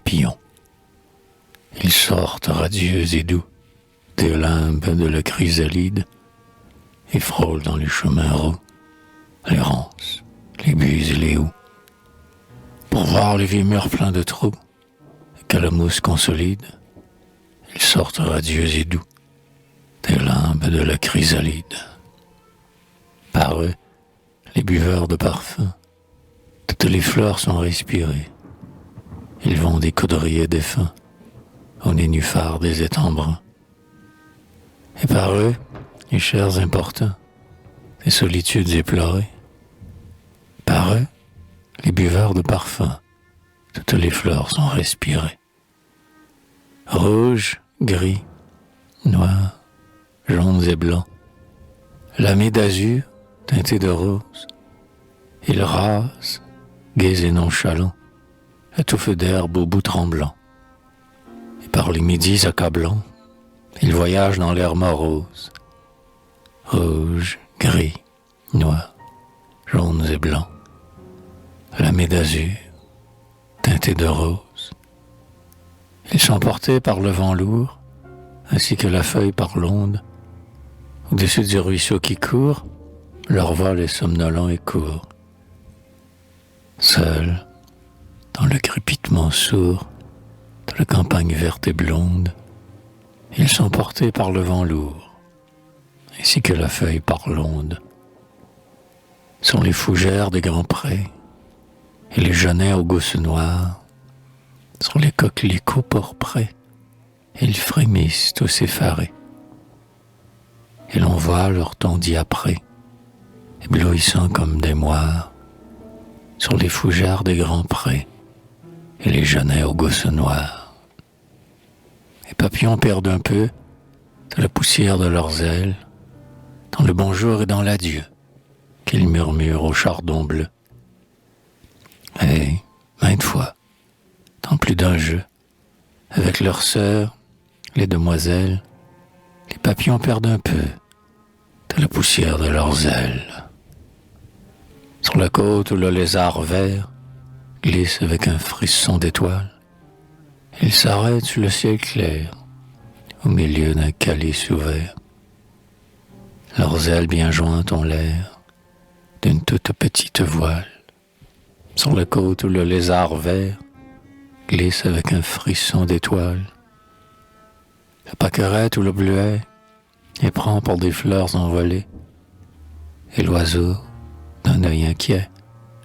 papillons. Ils sortent radieux et doux des limbes de la chrysalide et frôlent dans les chemins roux les ronces, les buis et les houx. Pour voir les vieux murs pleins de trous et que la mousse consolide, ils sortent radieux et doux des limbes de la chrysalide. Par eux, les buveurs de parfums, toutes les fleurs sont respirées. Ils vont des coudriers défunts aux nénuphars des étangs bruns. Et par eux, les chers importuns des solitudes éplorées. Par eux, les buveurs de parfums, toutes les fleurs sont respirées. Rouges, gris, noirs, jaunes et blancs, lamés d'azur, teintés de rose, ils rasent, gais et nonchalants, à tout feu d'herbe au bout tremblant. Et par les midis accablants, ils voyagent dans l'air morose. Rouges, gris, noirs, jaunes et blancs, lamés d'azur, teintés de rose. Ils sont portés par le vent lourd, ainsi que la feuille par l'onde. Au-dessus du ruisseau qui court, leur vol est somnolent et court. Seuls, dans le crépitement sourd de la campagne verte et blonde, ils sont portés par le vent lourd, ainsi que la feuille par l'onde. Sont les fougères des grands prés, et les genêts aux gousses noires, sont les coquelicots pourprés, et ils frémissent tous effarés. Et l'on voit leur temps diapré, éblouissant comme des moires, sur les fougères des grands prés, et les genêts aux gousses noires. Les papillons perdent un peu de la poussière de leurs ailes, dans le bonjour et dans l'adieu, qu'ils murmurent au chardon bleu. Et, maintes fois, dans plus d'un jeu, avec leurs sœurs, les demoiselles, les papillons perdent un peu de la poussière de leurs ailes. Sur la côte où le lézard vert glisse avec un frisson d'étoiles, il s'arrête sous le ciel clair, au milieu d'un calice ouvert. Leurs ailes bien jointes ont l'air d'une toute petite voile. Sur la côte où le lézard vert glisse avec un frisson d'étoiles. La pâquerette ou le bleuet les prend pour des fleurs envolées. Et l'oiseau, d'un œil inquiet,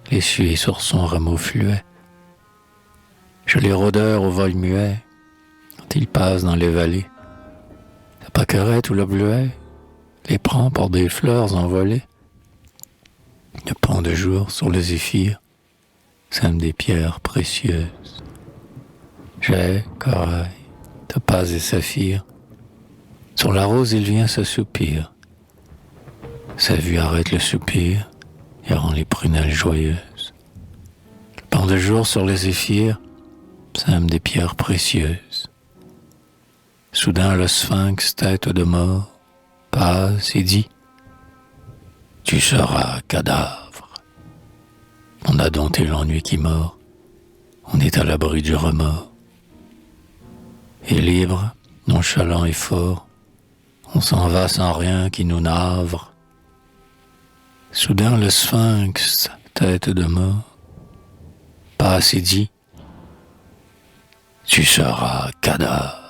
les suit sur son rameau fluet. Jolis rôdeurs au vol muet, quand ils passent dans les vallées. La pâquerette ou le bleuet les prend pour des fleurs envolées. Le pont de jour sur le zéphyr sème des pierres précieuses. J'ai, corail, topaz et saphir. Sur la rose il vient s'assoupir. Sa vue arrête le soupir et rend les prunelles joyeuses. Le pont de jour sur le zéphyr sème des pierres précieuses. Soudain le sphinx, tête de mort, passe et dit: tu seras cadavre. On a dompté l'ennui qui mord, on est à l'abri du remords. Et libre, nonchalant et fort, on s'en va sans rien qui nous navre. Soudain le sphinx, tête de mort, passe et dit: tu seras cadavre.